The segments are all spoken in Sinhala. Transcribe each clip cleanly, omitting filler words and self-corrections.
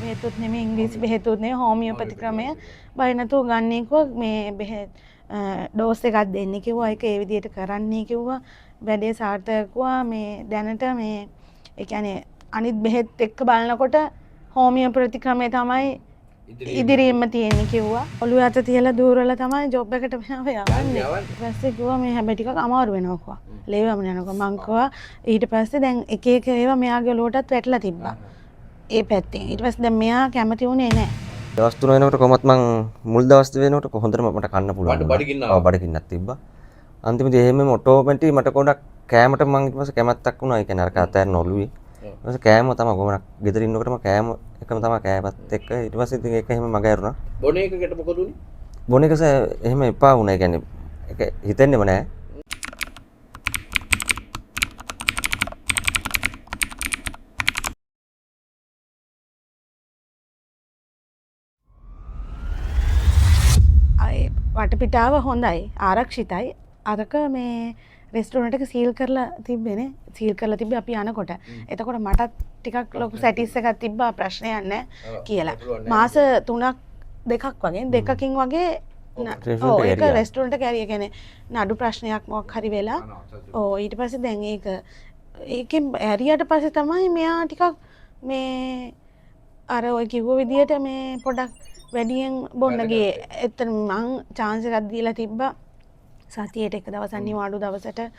බෙහෙතුත් නෙමෙයි ඉංග්‍රීසි බෙහෙතුත් නෙමෙයි හෝමියෝපති ක්‍රමය බය නැතුව ගන්න කිව්වා මේ බෙහෙත් ඩෝස් එකක් දෙන්න කිව්වා ඒක ඒ විදිහට කරන්නයි කිව්වා වැඩේ සාර්ථකවා මේ දැනට මේ ඒ කියන්නේ අනිත් බෙහෙත් එක්ක බලනකොට හෝමියෝපති ක්‍රමය තමයි ඉදිරියෙන්ම තියෙන්නේ කිව්වා. ඔළුව අත තියලා දూరుවල තමයි ජොබ් එකට මෙහාව යවන්නේ. ඊපස්සේ කිව්වා මේ හැබැයි ටිකක් අමාරු වෙනවා කිව්වා. ලේවම යනකොට මං කිව්වා ඊට පස්සේ දැන් එක එක ඒවා මෙයාගේ ඔළුවටත් වැටලා තිබ්බා. ඒ පැත්තෙන්. ඊට පස්සේ දැන් මෙයා කැමති වුණේ නැහැ. දවස් 3 වෙනකොට කොහොමත් මං මුල් දවස් වෙනකොට කොහොඳටම මට කන්න පුළුවන්. ඔව් බඩගින්නක් තිබ්බා. අන්තිමේදී එහෙමම ඔටෝමැටික් මට පොඩක් කෑමට මං ඊට පස්සේ කැමැත්තක් වුණා. ඒ කියන්නේ අර අතෑරන ඔළුවේ. ඊට පස්සේ කෑම තමයි ගොමනක් ගෙදර ඉන්නකොටම කෑම එකම තමයි කෑමත් එක්ක ඊට පස්සේ ඉතින් ඒක එහෙම මග ඇරුණා. බොන එකකට මොකද උනේ? බොන එක එහෙම එපා වුණා. ඒ කියන්නේ ඒක හිතෙන්නේම නැහැ. වටපිටාව හොඳයි ආරක්ෂිතයි අරක මේ රෙස්ටෝරන්ට් එක සීල් කරලා තිබ්බේනේ සීල් කරලා තිබ්බේ අපි යනකොට එතකොට මටත් ටිකක් ලොකු සැටිස් එකක් තිබ්බා ප්‍රශ්නයක් නැහැ කියලා මාස 3ක් දෙකක් වගේ දෙකකින් වගේ ඔව් ඒක රෙස්ටෝරන්ට් එක ඇරිය කියන්නේ නඩු ප්‍රශ්නයක් මොකක් හරි වෙලා ඔව් ඊට පස්සේ දැන් ඒකෙන් ඇරියට පස්සේ තමයි මෙයා ටිකක් මේ අර ඔය කිව්ව විදියට මේ පොඩක් වැඩියෙන් බොන්න ගියේ. එතන මං chance එකක් දීලා තිබ්බා. සතියේට එක දවසක් නිවාඩු දවසට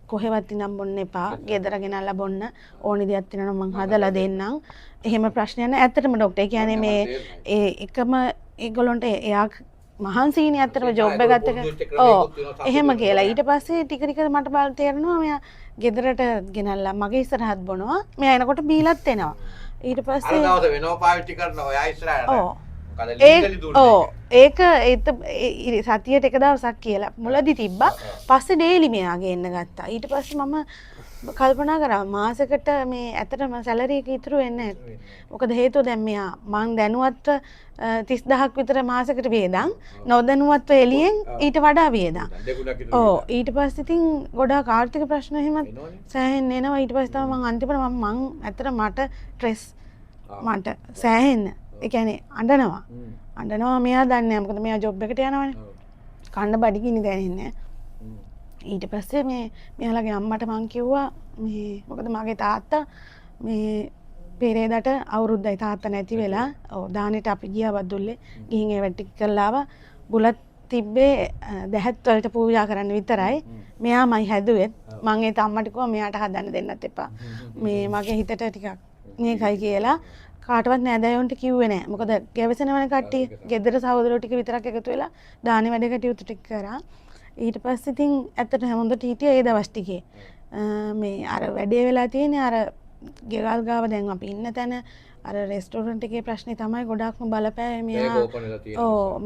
කොහෙවත් ඉඳන් බොන්න එපා. ගෙදර ගෙනල්ලා බොන්න. ඕනි දෙයක් තියෙනවා මං හදලා දෙන්නම්. එහෙම ප්‍රශ්නයක් නැහැ. ඇත්තටම ડોක්ටර් කියන්නේ මේ ඒ එකම ඒගොල්ලන්ට එයා මහන්සියිනේ ඇත්තටම ජොබ් එකත් එක. ඔව්. එහෙම කියලා. ඊට පස්සේ ටික ටික මට බල තේරෙනවා මෙයා ගෙදරට ගෙනල්ලා මගේ ඉස්සරහත් බොනවා. මෙයා එනකොට බීලත් එනවා. ඊට පස්සේ අර දවස් වෙනව පාවිච්චි කරනවා ඔයා ඉස්සරහට. ඔව්. ඒක සතියට එක දවසක් කියලා මුලදි තිබ්බා පස්සේ ඩේලි මෙයාගේ එන්න ගත්තා ඊට පස්සේ මම කල්පනා කරා මාසෙකට මේ ඇත්තටම සැලරි එක ඉතුරු වෙන්නේ නැහැ මොකද හේතුව දැන් මෙයා මං දැනුවත්ව 30000ක් විතර මාසෙකට වියදම් නොදැනුවත්ව එළියෙන් ඊට වඩා වියදම් ඔව් ඊට පස්සේ ඉතින් ගොඩාක් ආර්ථික ප්‍රශ්න එහෙම සෑහෙන්න එනවා ඊට පස්සේ තමයි මං අන්තිමට මං ඇත්තට මට ස්ට්‍රෙස් මට සෑහෙන්න ඒ කියන්නේ අඬනවා මෙයා දන්නේ නැහැ මොකද මෙයා ජොබ් එකට යනවනේ කන්න බඩගිනි දැනෙන්නේ ඊට පස්සේ මේ මෙයාලගේ අම්මට මං කිව්වා මේ මොකද මගේ තාත්තා මේ පෙරේදට අවුරුද්දයි තාත්තා නැති වෙලා ඔව් දානෙට අපි ගියා වද්දුල්ලේ ගිහින් ඒ වැටි කරලා ආවා බුලත් තිබ්බේ දැහත් වලට පූජා කරන්න විතරයි මෙයාමයි හැදුවෙත් මං ඒ අම්මට කිව්වා මෙයාට හදන්න දෙන්නත් එපා මේ මගේ හිතට ටිකක් මේකයි කියලා කාටවත් නෑදෑයොන්ට කිව්වේ නෑ. මොකද ගැවසෙනවනේ කට්ටිය. ගෙදර සහෝදරයෝ ටික විතරක් එකතු වෙලා දානේ වැඩ කටයුතු ටික කරා. ඊට පස්සේ ඉතින් ඇත්තට හොඳට හිටියා ඒ දවස් ටිකේ. මේ අර වැඩේ වෙලා තියෙන්නේ අර ගෙවල් ගාව දැන් අපි ඉන්න තැන අර රෙස්ටෝරන්ට් එකේ ප්‍රශ්නේ තමයි ගොඩක්ම බලපෑවේ මෙයා. ඔව්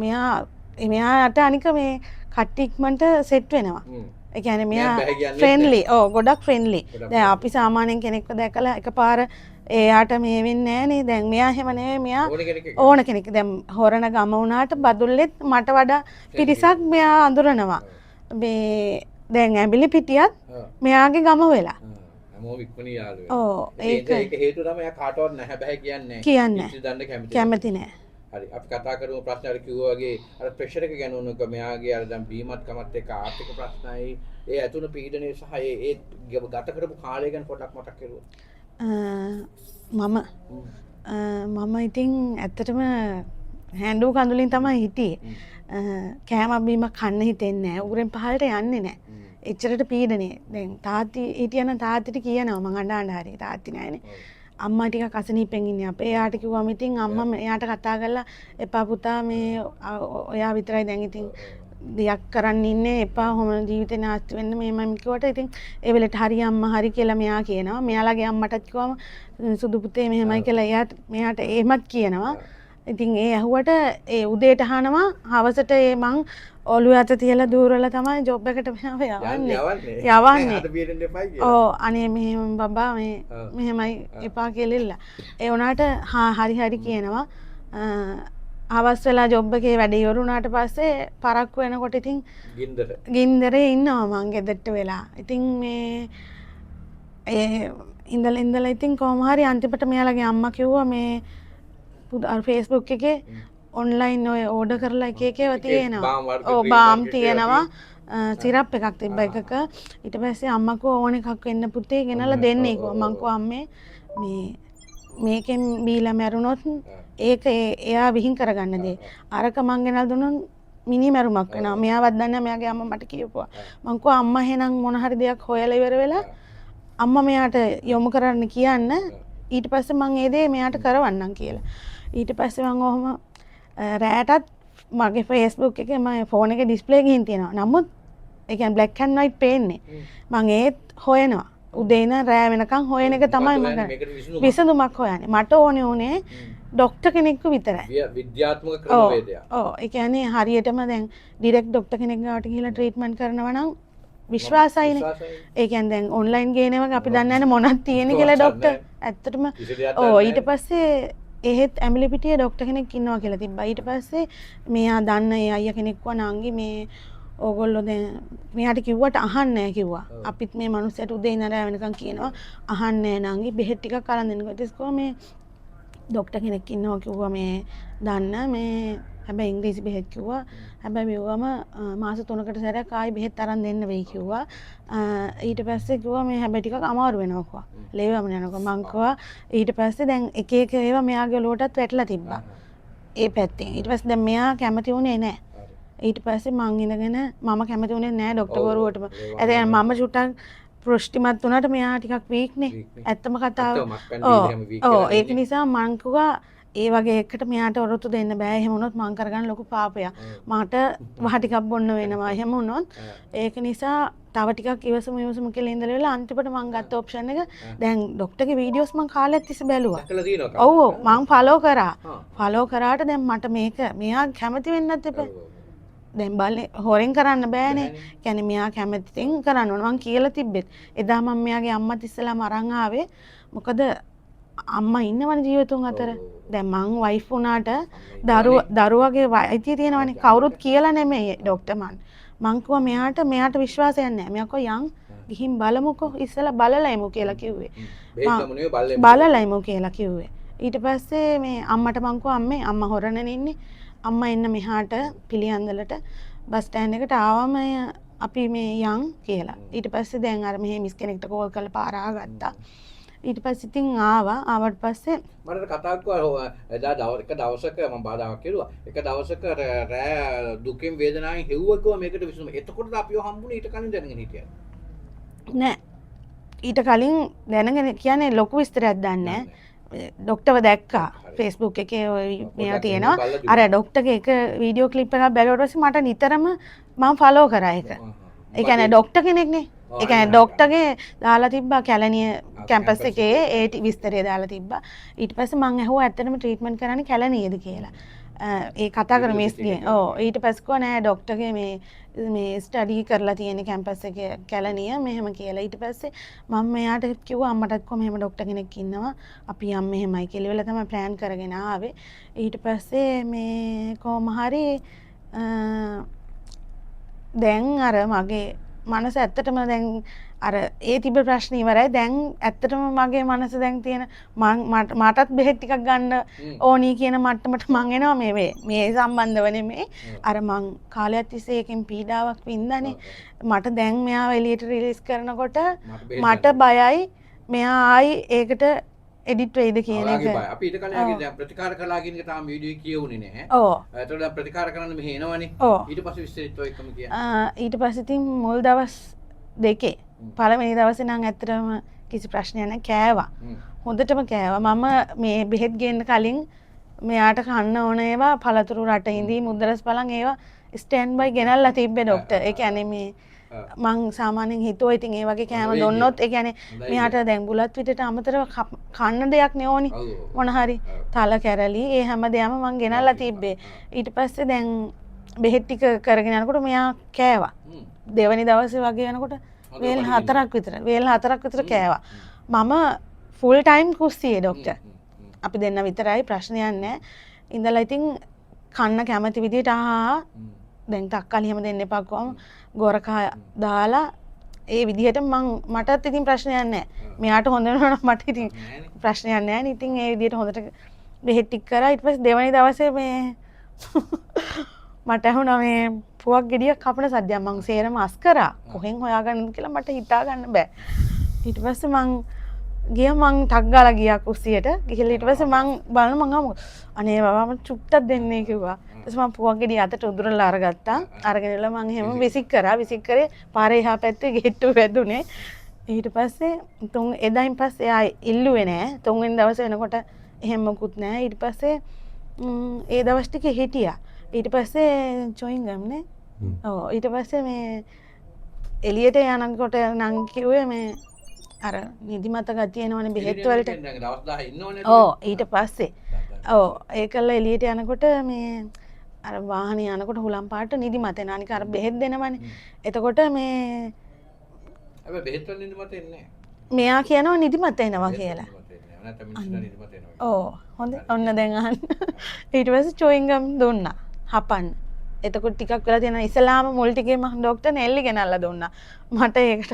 මෙයාට අනික මේ කට්ටිය ඉක්මනට සෙට් වෙනවා. ඒ කියන්නේ මෙයා ෆ්‍රෙන්ඩ්ලි. ඔව් ගොඩක් ෆ්‍රෙන්ඩ්ලි. දැන් අපි සාමාන්‍යයෙන් කෙනෙක්ව දැකලා එකපාර එයාට මේ වෙන්නේ නෑනේ දැන් මෙයා එහෙම නෙවෙයි මෙයා ඕන කෙනෙක් දැන් හොරණ ගම වුණාට බදුල්ලෙත් මට වඩා පිරිසක් මෙයා අඳුරනවා මේ දැන් ඇඹිලි පිටියත් මෙයාගේ ගම වෙලා හැමෝම ඉක්මනින් යාළු වෙනවා ඔව් ඒක හේතුව තමයි එයා කාටවත් නැහැ බෑ කියන්නේ කැමති නෑ හරි අපි කතා කරමු ප්‍රශ්න අර කිව්වා වගේ අර ප්‍රෙෂර් එක ගැන උනක මෙයාගේ අර දැන් බීමත් කමත් එක්ක ආර්ථික ප්‍රශ්නයි ඒ ඇතුළු පීඩනය සහ ඒ ගත කරපු කාලය ගැන පොඩ්ඩක් මතක් කරුවොත් මම ඉතින් ඇත්තටම හැන්ඩු කඳුලින් තමයි හිටියේ කෑම බීමක් කන්න හිතෙන්නේ නැහැ උගුරෙන් පහළට යන්නේ නැහැ එච්චරට පීඩනේ දැන් තාත්ති හිටියනම් තාත්තිට කියනවා මං අඬන්න හරි තාත්ති නැහැනේ අම්මා ටිකක් අසනීපෙන් ඉන්නේ අපේ එයාට කිව්වම ඉතින් අම්මා එයාට කතා කරලා එපා පුතා මේ ඔයා විතරයි දැන් ඉතින් දෙයක් කරන්න ඉන්නේ එපා හොම ජීවිතේ නාස්ති වෙන්න මේ මම කිව්වට ඉතින් ඒ වෙලේට හරි අම්මා හරි කියලා මෙයා කියනවා මෙයාලගේ අම්මටත් කිව්වම සුදු පුතේ මෙහෙමයි කියලා මෙයාට එහෙමත් කියනවා ඉතින් ඒ ඇහුවට ඒ උදේට අහනවා හවසට ඒ මං ඔළුව අත තියලා දూరుවල තමයි ජොබ් එකට යවන්නේ ඔව් අනේ මෙහෙම බබා මේ මෙහෙමයි එපා කියලා ඒ උනාට හරි කියනවා අවස් වෙලා ජොබ් එකේ වැඩ ඉවරුණාට පස්සේ පරක්කු වෙනකොට ඉතින් ගින්දරේ ඉන්නවා මං ගෙදරට වෙලා. ඉතින් මේ ඉඳලා ඉතින් කොහොම හරි අන්තිමට මෙයාලගේ අම්මා කිව්වා මේ ෆේස්බුක් එකේ ඔන්ලයින් ඔය ඕඩර් කරලා එක එක ඒවා තියෙනවා. බාම් වර්ග ඔව් ක්‍රීම් බාම් වර්ග තියෙනවා. සිරප් එකක් තිබ්බ එකක. ඊට පස්සේ අම්මා කිව්වා ඕන එකක් වෙන්න පුතේ ගෙනල්ලා දෙන්නේ කිව්වා. මං කිව්වා අම්මේ මේකෙන් බීලා මැරුණොත් ඒක එයා විහිං කරගන්න දේ. අරක මං ගෙනල්ලා දුන්නොත් මිනි මැරුමක් වෙනවා. මෙයාවත් දන්නේ නැහැ මෙයාගේ අම්මා මට කියපුවා. මං කිව්වා අම්මා එහෙනම් මොන හරි දෙයක් හොයලා ඉවර වෙලා අම්මා මෙයාට යොමු කරන්න කියන්න. ඊට පස්සේ මං ඒ දේ මෙයාට කරවන්නම් කියලා. ඊට පස්සේ මං ඔහොම රෑටත් මගේ ෆේස්බුක් එකේ මම ෆෝන් එකේ ඩිස්ප්ලේ ගිහින් තියෙනවා. නමුත් ඒ කියන්නේ බ්ලැක් ඇන්ඩ් වයිට් පේන්නේ. මං ඒත් හොයනවා. උදේ ඉඳන් රෑ වෙනකන් හොයන එක තමයි මම කරන්නේ. විසඳුමක් හොයන්නේ. මට ඕනේ උනේ ડોක්ටර් කෙනෙක්ව විතරයි. විද්‍යාත්මක ක්‍රමවේදයක්. ඔව් ඒ කියන්නේ හරියටම දැන් ඩිරෙක්ට් ડોක්ටර් කෙනෙක් ගාවට ගිහිල්ලා ට්‍රීට්මන්ට් කරනවා නම් විශ්වාසයිනේ. ඒ කියන්නේ දැන් ඔන්ලයින් ගේනවක අපි දන්නේ නැහැ මොනවද තියෙන්නේ කියලා ડોක්ටර්. ඇත්තටම ඔව් ඊට පස්සේ එහෙත් ඇමිලිපිටියේ ડોක්ටර් කෙනෙක් ඉන්නවා කියලා තිබ්බා. ඊට පස්සේ මෙයා දන්න ඒ අයියා කෙනෙක් වුණා නංගි මේ ඕගොල්ලෝ දැන් මෙයාට කිව්වට අහන්නේ නැහැ කිව්වා. අපිත් මේ මිනිස්සුන්ට උදේ ඉඳන් රැ වෙනකන් කියනවා අහන්නේ නැහැ නංගි බෙහෙත් ටිකක් අරන් දෙන්නකෝ. ඊට පස්සේ මේ ડોක්ටර් කෙනෙක් ඉන්නවා කිව්වා මේ දන්න මේ හැබැයි ඉංග්‍රීසි බෙහෙත් කිව්වා. හැබැයි මෙවම මාස 3කට සැරයක් ආයි බෙහෙත් අරන් දෙන්න වෙයි කිව්වා. ඊට පස්සේ කිව්වා මේ හැබැයි ටිකක් අමාරු වෙනවා කිව්වා. ලේවම යනකොට මං කිව්වා ඊට පස්සේ දැන් එක එක ඒවා මෙයාගේ ඔලුවටත් වැටලා තිබ්බා. ඒ පැත්තෙන්. ඊට පස්සේ දැන් මෙයා කැමති වුණේ නැහැ. ඊට පස්සේ මං ඉඳගෙන මම කැමති වුණේ නැහැ ડોක්ටර් වරුවටම. ඒ මම චුට්ටක් පෘෂ්ටිමත් වුණාට මෙයා ටිකක් වීක් නේ. ඇත්තම කතාව. ඔව් ඒක නිසා මං කිව්වා ඒ වගේ එකට මෙයාට ඔරොත්තු දෙන්න බෑ. එහෙම වුණොත් මං කරගන්න ලොකු පාපයක්. මට වහ ටිකක් බොන්න වෙනවා. එහෙම වුණොත් ඒක නිසා තව ටිකක් ඉවසමු කියලා ඉඳලා වෙලා අන්තිමට මං ගත්ත ඔප්ෂන් එක දැන් ડોක්ටර්ගේ වීඩියෝස් මං කාලයක් තිස්සේ බැලුවා. ඔව් මං ෆලෝ කරා. ෆලෝ කරාට දැන් මට මේක මෙයා කැමති වෙන්නත් එපා. දැන් බලේ හොරෙන් කරන්න බෑනේ. කියන්නේ මෙයා කැමතිෙන් කරන්න ඕන. මං කියලා තිබ්බෙත්. එදා මම මෙයාගේ අම්මත් ඉස්සලාම අරන් ආවේ. මොකද අම්මා ඉන්නවනේ ජීවිතුන් අතර. දැන් මං වයිෆ් වුණාට දරුවගේ අයිතිය තියෙනවනේ. කවුරුත් කියලා නෙමෙයි ડોක්ටර් මං කිව්වා මෙයාට විශ්වාසයක් නැහැ. මෙයා කිව්වා යන් ගිහින් බලමුකෝ ඉස්සලා බලලයිමු කියලා කිව්වේ. බලලයිමු කියලා කිව්වේ. ඊට පස්සේ මේ අම්මට මං කිව්වා අම්මේ අම්මා හොරණනේ ඉන්නේ. අම්මා එන්න මෙහාට පිළියන්දලට බස් ස්ටෑන්ඩ් එකට ආවම අපි මේ යන් කියලා. ඊට පස්සේ දැන් අර මෙහෙ මිස් කෙනෙක්ට කෝල් කරලා පාර ආගත්තා. ඊට පස්සේ ඉතින් ආවට පස්සේ මට කතා කරලා එදා එක දවසක මම බාධාවක් කෙරුවා. එක දවසක රෑ දුකින් වේදනාවෙන් හෙව්වකෝ මේකට විසඳුම. එතකොටද අපිව හම්බුනේ ඊට කලින් දැනගෙන හිටියා. නෑ. ඊට කලින් දැනගෙන කියන්නේ ලොකු විස්තරයක් දන්නේ නෑ. ડોක්ටර්ව දැක්කා ෆේස්බුක් එකේ මේවා තියෙනවා. අර ડોක්ටර්ගේ එක වීඩියෝ ක්ලිප් එකක් බැලුවට පස්සේ මට නිතරම මම ෆලෝ කරා ඒක. ඒ කියන්නේ ડોක්ටර් කෙනෙක්නේ. ඒ කියන්නේ ડોක්ටර්ගේ දාලා තිබ්බා කැලණිය කැම්පස් එකේ ඒ විස්තරය දාලා තිබ්බා. ඊට පස්සේ මම ඇහුවා ඇත්තටම ට්‍රීට්මන්ට් කරන්නේ කැලණියේද කියලා. ඒ කතා කර මිස්ගේ. ඔව් ඊට පස්සේ කිව්වා නෑ ડોක්ටර්ගේ මේ ස්ටඩි කරලා තියෙන කැම්පස් එකේ කැලණිය මෙහෙම කියලා. ඊට පස්සේ මම මෙයාට කිව්වා අම්මටත් කිව්වා මෙහෙම ડોක්ටර් කෙනෙක් ඉන්නවා. අපි යම් මෙහෙමයි කියලා වෙලා තමයි ප්ලෑන් කරගෙන ආවේ. ඊට පස්සේ මේ කොහොම හරි දැන් අර මගේ මනස ඇත්තටම දැන් අර ඒ තිබ්බ ප්‍රශ්න ඉවරයි. දැන් ඇත්තටම මගේ මනස දැන් තියෙන මටත් බෙහෙත් ටිකක් ගන්න ඕනි කියන මට්ටමට මං එනවා මේ සම්බන්ධව නෙමෙයි. අර මං කාලයක් තිස්සේ එකෙන් පීඩාවක් වින්දානේ. මට දැන් මෙයාව එළියට රිලීස් කරනකොට මට බයයි මෙයා ආයි ඒකට එඩිට් වෙයිද කියන එක. අපි ඊට කලින් දැන් ප්‍රතිකාර කළා කියන එක තාම වීඩියෝ කියවුනේ නැහැ. ඔව්. ඒතකොට දැන් ප්‍රතිකාර කරන්න මෙහෙ එනවනේ. ඊට පස්සේ විස්තරිතව එකම කියන්න. ඊට පස්සේ ඉතින් මුල් දවස් දෙකේ පළවෙනි දවසේ නම් ඇත්තටම කිසි ප්‍රශ්නයක් නැහැ කෑවා. හොඳටම කෑවා. මම මේ බෙහෙත් ගේන්න කලින් මෙයාට කන්න ඕන ඒවා පළතුරු රට ඉඳි මුද්දරස් බලන් ඒවා ස්ටෑන්ඩ් බයි ගෙනල්ලා තිබ්බේ ડોක්ටර්. ඒ කියන්නේ මේ මං සාමාන්‍යයෙන් හිතුවා ඉතින් ඒ වගේ කෑම දුන්නොත් ඒ කියන්නේ මෙයාට දැන් බුලත් විටට අමතරව කන්න දෙයක් නේ ඕනි මොන හරි තල කැරලි ඒ හැම දෙයක්ම මං ගෙනල්ලා තිබ්බේ. ඊට පස්සේ දැන් බෙහෙත් ටික කරගෙන යනකොට මෙයා කෑවා. දෙවනි දවසේ වගේ යනකොට වේල් 4ක් විතර කෑවා. මම ෆුල් ටයිම් කුස්සියේ ડોක්ටර්. අපි දෙන්න විතරයි ප්‍රශ්නයක් නැහැ. ඉඳලා ඉතින් කන්න කැමති විදියට දැන් තක්කාලි හැම දෙන්න එපා කොහොම ගොරකා දාලා ඒ විදිහට මටත් ඉතින් ප්‍රශ්නයක් නැහැ. මෙයාට හොඳ වෙනවා නම් මට ඉතින් ප්‍රශ්නයක් නැහැ නේ. ඉතින් ඒ විදිහට හොඳට බෙහෙත් ටික කරා. ඊට පස්සේ දෙවනි දවසේ මේ මට ඇහුණා මේ පුවක් ගෙඩියක් කපන සද්දයක්. මං සේරම අස් කරා. කොහෙන් හොයාගන්නද කියලා මට හිතා ගන්න බෑ. ඊට පස්සේ මං ගියා මං ටක් ගාලා ගියා කුස්සියට. ගිහලා ඊට පස්සේ මං බලන මං ආව අනේ බබා මට චුට්ටක් දෙන්නේ කිව්වා. ඊට පස්සේ මං පුවක් ගෙඩිය අතට උදුරලා අරගත්තා. අරගෙන ඉල මං එහෙම විසික් කරා. විසික් කරේ පාරේ එහා පැත්තේ ගෙට්ටුව වැදුනේ. ඊට පස්සේ එදායින් පස්සේ ආ ඉල්ලුවේ නෑ. තුන්වෙනි දවසේ වෙනකොට එහෙම මොකුත් නෑ. ඊට පස්සේ ඒ දවස් ටිකේ හිටියා. ඊට පස්සේ චොයින් ගම් නේ. ඔව් ඊට පස්සේ මේ එළියට යනකොට නම් කිව්වේ මේ අර නිදිමත ගතිය එනවනේ බෙහෙත් වලට. දවස් 10 ඉන්නවනේ. ඔව් ඊට පස්සේ ඔව් ඒකල එළියට යනකොට මේ අර වාහනේ යනකොට හුලම් පාට නිදිමත එනවා. අනික අර බෙහෙත් දෙනවනේ. එතකොට මේ හැබැයි බෙහෙත් වල නිදිමත එන්නේ නැහැ. මෙයා කියනවා නිදිමත එනවා කියලා. නැත්නම් මිනිස්සුන්ට නිදිමත එනවා. ඕ හොඳ ඔන්න දැන් අහන්න. ඊට පස්සේ චොයින්ගම් දුන්නා හපන්න. එතකොට ටිකක් වෙලා තියෙනවා ඉස්ලාම මුල් ටිකේ මම ડોක්ටර් නෙල්ලි ගෙනල්ලා දුන්නා. මට ඒකට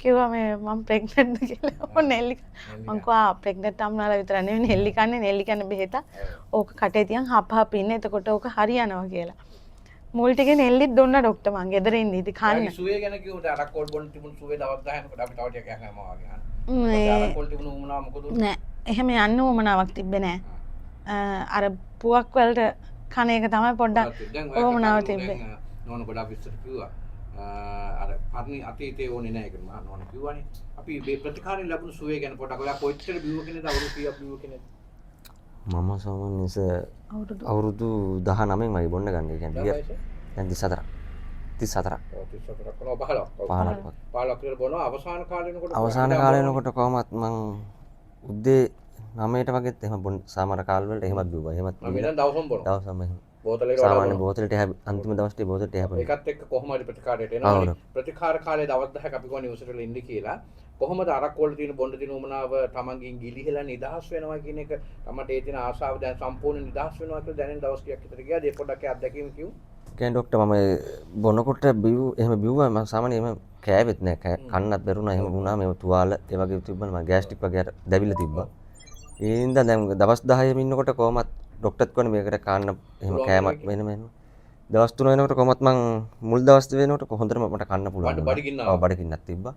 කිව්වා මේ මම ප්‍රෙග්නන්ට්ද කියලා. ඔන්න නෙල්ලි මං කිව්වා ප්‍රෙග්නන්ට් අම්මාලා විතර නෙවෙයි නෙල්ලි කන්නේ නෙල්ලි කන්නේ බෙහෙත. ඕක කටේ තියන් හප ඉන්නේ. එතකොට ඕක හරියනවා කියලා. මුල් ටිකේ නෙල්ලිත් දුන්නා ડોක්ටර් මං ගෙදර ඉඳි ඉතින් කන්න. සුවේ ගැන කිව්වොත් අරක්කොල් බොන්න තිබුණු සුවේ දවස් 10 යනකොට අපි තව ටිකක් යනවා වගේ අහන්න. අරක්කොල් තිබුණු උමනා මොකද උනේ? නෑ එහෙම යන්න උමනාවක් තිබ්බේ නෑ. අර පුවක් වලට කන එක තමයි පොඩ්ඩක් උමනාව තිබ්බේ. නෝන ගොඩක් විස්තර කිව්වා. අර පරණ අතීතේ ඕනේ නෑ කියලා මම නෝන කිව්වනේ. අපි මේ ප්‍රතිකාරයෙන් ලැබුණු සුවේ ගැන පොඩ්ඩක් ඔයා කොච්චර බිව්ව කෙනෙක්ද අවුරුදු කීයක් බිව්ව කෙනෙක්ද? මම සාමාන්‍යස අවුරුදු 19න් මගේ බොන්න ගන්න. ඒ කියන්නේ දැන් 34. 34. ඔව් 34 කොනවා 15. 15ක්. 15 කියලා බොනවා අවසාන කාලේ වෙනකොට අවසාන කාලේ වෙනකොට කොහමත් මං උදේ 9ට වගේත් එහෙම බොන්න සමහර කාල වලට එහෙමත් බිව්වා. එහෙමත් මම දැන් දවසම බොනවා. දවසම එහෙම. බෝතලේ සාමාන්‍ය බෝතලෙට අන්තිම දවස්ටේ බෝතලෙට හැපෙනවා. ඒකත් එක්ක කොහොමද ප්‍රතිකාරයට එනවනේ. ප්‍රතිකාර කාලේ දවස් 10ක් අපි කොහොම නිවසට ඉන්න කියලා කොහොමද අරක් වල තියෙන බොන්න තියෙන උමනාව තමන්ගෙන් ගිලිහෙලා නිදහස් වෙනවා කියන එක තමට ඒ තියෙන ආශාව දැන් සම්පූර්ණ නිදහස් වෙනවා කියලා දැනෙන දවස් කීයක් විතර ගියාද ඒ පොඩ්ඩක් අත්දැකීම කිව්ව. කියන්නේ ડોක්ටර් මම බොනකොට එහෙම බිව්වා මම සාමාන්‍ය එහෙම කෑවෙත් නෑ. කන්නත් බැරුණා එහෙම වුණා. මේ තුවාල ඒ වගේ තිබ්බම ගෑස්ට්‍රික් වගේ අර දැවිලා තිබ්බා. ඒ හින්දා දැන් දවස් 10 ඉන්නකොට කොහමත් ડોක්ටර්ත් කොහොනේ මේකට කාන්න එහෙම කෑමක් වෙනම දවස් 3 වෙනකොට කොහොමත් මං මුල් දවස් වෙනකොට හොඳටම මට කන්න පුළුවන්. ඔව් බඩගින්නක් තිබ්බා.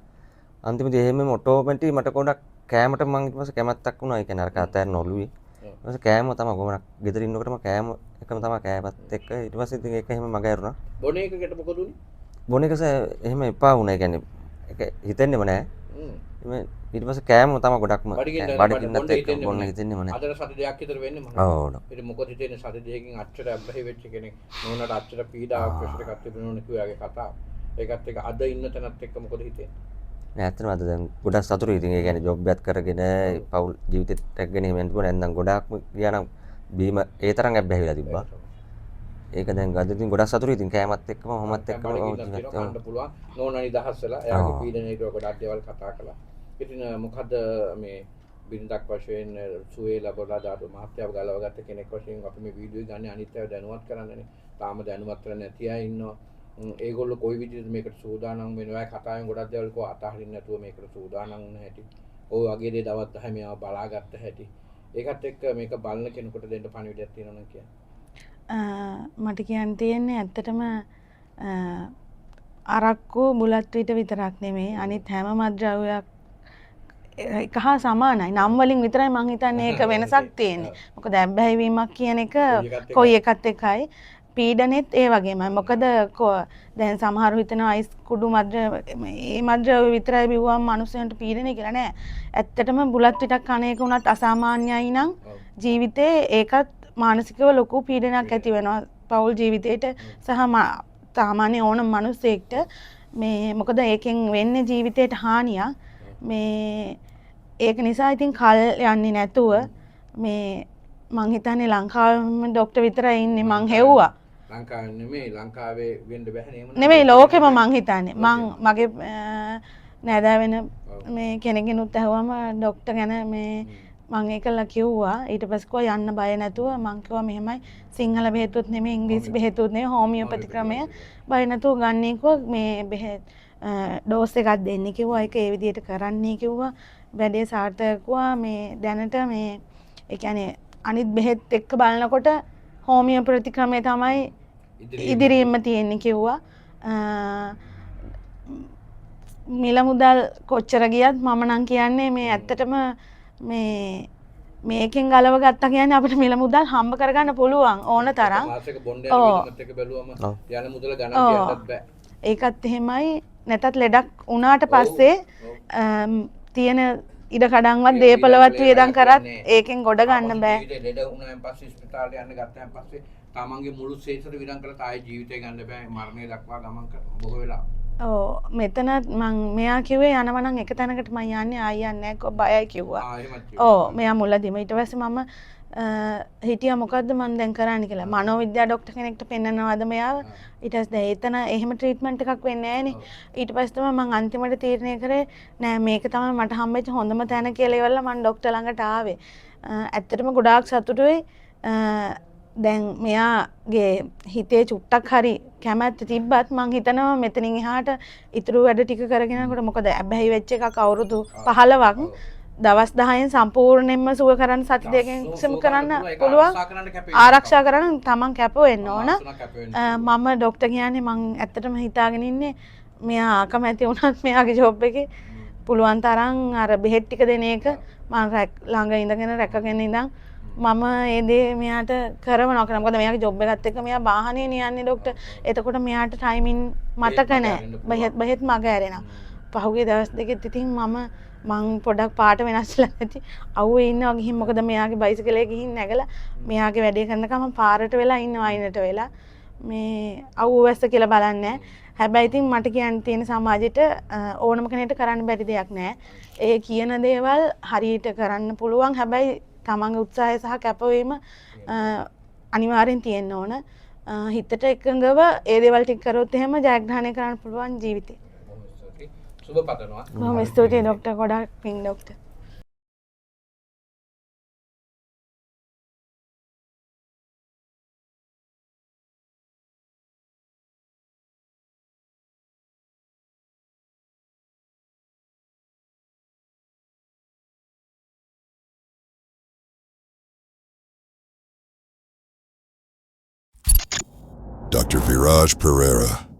අන්තිමට එහෙමම ඔටෝමැටික් මට කොහොමද කෑමට මං ඊට පස්සේ කැමැත්තක් වුණා. ඒ කියන්නේ අර කාතෑරන ඔළුවේ. ඊට පස්සේ කෑම තමයි කොහොමද ගෙදර ඉන්නකොටම කෑම එකම තමයි කෑමත් එක්ක ඊට පස්සේ ඉතින් ඒක එහෙම මග ඇරුණා. බොන එකකට මොකද උනේ? බොන එක එහෙම එපා වුණා. ඒ කියන්නේ ඒක හිතෙන්නේම නෑ. ඊට පස්සේ කෑම තමයි ගොඩක්ම බඩගින්නත් එක්ක බොන්න හිතෙන්නේම නෑ. අදට සති දෙකක් විතර වෙන්නේ මම. ඔව්. ඉතින් මොකද හිතෙන්නේ සති දෙකකින් අච්චර අබ්බැහි වෙච්ච කෙනෙක් නෝනට අච්චර පීඩාවක් ප්‍රෙෂර් එකක් තිබුණෝනේ කිව්වාගේ කතාව. ඒකත් එක්ක අද ඉන්න තැනත් එක්ක මොකද හිතෙන්නේ? නෑ ඇත්තටම අද දැන් ගොඩක් සතුටුයි. ඉතින් ඒ කියන්නේ ජොබ් එකක් කරගෙන පවුල් ජීවිතෙත් රැකගෙන එහෙම යනකොට නැත්නම් ගොඩාක්ම ගියානම් බීම ඒ තරම් අබ්බැහිලා තිබ්බා. ඒක දැන් අද ඉතින් ගොඩක් සතුටුයි. ඉතින් කෑමත් එක්කම හොමත් එක්කම කන්න පුළුවන්. නෝනා නිදහස් වෙලා එයාගේ පීඩනයට ගොඩක් දේවල් කතා කළා. ඉතින් මොකද මේ බින්දක් වශයෙන් සුවේ ලැබලා දාතු මහත්යව ගලවගත්ත කෙනෙක් වශයෙන් අපි මේ වීඩියෝ ගන්න අනිත් අය දැනුවත් කරන්නනේ. තාම දැනුවත් කරලා නැති අය ඉන්නවා. ඒගොල්ලෝ කොයි විදිහට මේකට සූදානම් වෙනවා කතාවෙන් ගොඩක් දේවල් කෝ අතහරින්න නැතුව මේකට සූදානම් වුණ හැටි. ඔය වගේ දේ දවස් 10 මේවා බලාගත්ත හැටි. ඒකත් එක්ක මේක බලන කෙනෙකුට දෙන්න පණිවිඩයක් තියෙනවා නම් කියන්නේ. මට කියන්න තියෙන්නේ ඇත්තටම අරක්කු බුලත් විට විතරක් නෙමෙයි අනිත් හැම මත්ද්‍රව්‍යයක් එක හා සමානයි. නම් වලින් විතරයි මං හිතන්නේ ඒක වෙනසක් තියෙන්නේ. මොකද ඇබ්බැහි වීමක් කියන එක කොයි එකත් එකයි. පීඩනෙත් ඒ වගේමයි. මොකද දැන් සමහරව හිතනවා අයිස් කුඩු මේ මද්ද්‍රව්‍ය විතරයි බිව්වම මිනිස්සුන්ට පීඩනය කියලා නෑ. ඇත්තටම බුලත් විටක් කන එක උනත් අසාමාන්‍යයි නම් ජීවිතේ ඒකත් මානසිකව ලොකු පීඩනයක් ඇති වෙනවා. පෞල් ජීවිතේට සහ සාමාන්‍ය ඕනම මිනිසෙක්ට මේ මොකද ඒකෙන් වෙන්නේ ජීවිතේට හානියක්. මේ ඒක නිසා ඉතින් කල් යන්නේ නැතුව මේ මං හිතන්නේ ලංකාවෙම ડોක්ටර් විතරයි ඉන්නේ මං හෙව්වා. ලංකාවේ නෙමෙයි ලංකාවේ වෙන්න බෑ නේම නෙමෙයි ලෝකෙම මං හිතන්නේ. මං මගේ නෑදෑ වෙන මේ කෙනෙකුට ඇහුවම ડોක්ටර් ගැන මේ මං ඒකලා කිව්වා. ඊට පස්සේ කිව්වා යන්න බය නැතුව මං කිව්වා මෙහෙමයි සිංහල බෙහෙතුත් නෙමෙයි ඉංග්‍රීසි බෙහෙතුත් නෙමෙයි හෝමියෝපති ක්‍රමය බය නැතුව ගන්නයි කිව්වා. මේ බෙහෙත් ඩෝස් එකක් දෙන්න කිව්වා. ඒක ඒ විදිහට කරන්නයි කිව්වා. වැඩේ සාර්ථකව මේ දැනට මේ ඒ කියන්නේ අනිත් බෙහෙත් එක්ක බලනකොට හෝමියෝ ප්‍රතික්‍රමය තමයි ඉදිරියෙන්ම තියෙන්නේ කිව්වා. මිල මුදල් කොච්චර ගියත් මම නම් කියන්නේ මේ ඇත්තටම මේ මේකෙන් ගලව ගත්තා කියන්නේ අපිට මිල මුදල් හම්බ කරගන්න පුළුවන් ඕන තරම්. මාසෙක බොණ්ඩ යන විදිහත් එක බැලුවම යන මුදල ගණන් කියන්නත් බෑ. ඒකත් එහෙමයි. නැතත් ලෙඩක් වුණාට පස්සේ තියෙන ඉඩ කඩන්වත් දේපලවත් වියදම් කරත් ඒකෙන් ගොඩ ගන්න බෑ. ලෙඩ වුණාන් පස්සේ ස්පිතාලේ යන්න ගත්තාන් පස්සේ තමන්ගේ මුළු ශේෂ්ත්‍ර වියදම් කරලා තායි ජීවිතය ගන්න බෑ. මරණය දක්වා ගමන් කරන බොහෝ වෙලා. මෙතන මං මෙයා කිව්වේ යනවා නම් එක තැනකට මං යන්නේ ආයෙ යන්නේ නැහැ බයයි කිව්වා. මෙයා මුලදීම ඊට පස්සේ මම හිටියා මොකද්ද මං දැන් කරන්න කියලා. මනෝවිද්‍යා ડોක්ටර් කෙනෙක්ට පෙන්නනවාද මෙයාව. ඊට පස්සේ එතන එහෙම ට්‍රීට්මන්ට් එකක් වෙන්නේ නැහනේ. ඊට පස්සේ තමයි මං අන්තිමට තීරණය කරේ නෑ මේක තමයි මට හම්බෙච්ච හොඳම තැන කියලා ඉවරලා මං ડોක්ටර් ළඟට ආවේ. ඇත්තටම ගොඩාක් සතුටුයි. දැන් මෙයාගේ හිතේ චුට්ටක් හරි කැමැත්ත තිබ්බත් මං හිතනවා මෙතනින් එහාට ඉතුරු වැඩ ටික කරගෙන යනකොට මොකද ඇබ්බැහි වෙච්ච එකක් අවුරුදු 15ක් දවස් 10න් සම්පූර්ණයෙන්ම සුව කරන්න සති දෙකකින් සම කරන්න පුළුවන් ආරක්ෂා කරන්න තමන් කැප වෙන්න ඕන. මම ડોක්ටර් කියන්නේ මං ඇත්තටම හිතාගෙන ඉන්නේ මෙයා අකමැති වුණත් මෙයාගේ ජොබ් එකේ පුළුවන් තරම් අර බෙහෙත් ටික දෙන එක මම ළඟ ඉඳගෙන රැකගෙන ඉඳන් මම ඒ දේ මෙයාට කරනවා කියලා. මොකද මෙයාගේ ජොබ් එකත් එක්ක මෙයා වාහනේ නියන්නේ ડોක්ටර්. එතකොට මෙයාට ටයිමින් මතක නැහැ. බෙහෙත් මග ඇරෙනවා. පහුගිය දවස් දෙකෙත් ඉතින් මං පොඩක් පාට වෙනස්ලා නැති අවුවේ ඉන්නවා ගිහින් මොකද මෙයාගේ බයිසිකලේ ගිහින් නැගලා මෙයාගේ වැඩේ කරනකම් මම පාරට වෙලා ඉන්නවා අයිනට වෙලා මේ අවුව වැස්ස කියලා බලන්නේ. හැබැයි ඉතින් මට කියන්න තියෙන සමාජෙට ඕනම කෙනෙක්ට කරන්න බැරි දෙයක් නැහැ. ඒ කියන දේවල් හරියට කරන්න පුළුවන්. හැබැයි තමන්ගේ උත්සාහය සහ කැපවීම අනිවාර්යෙන් තියෙන්න ඕන. හිතට එකඟව ඒ දේවල් ටික කරොත් එහෙම ජයග්‍රහණය කරන්න පුළුවන් ජීවිතේ. සුබ පතනවා. බොහොම ස්තුතියි ડોක්ටර්. ගොඩාක් පිං ડોක්ටර්. Dr. Viraj Pereira.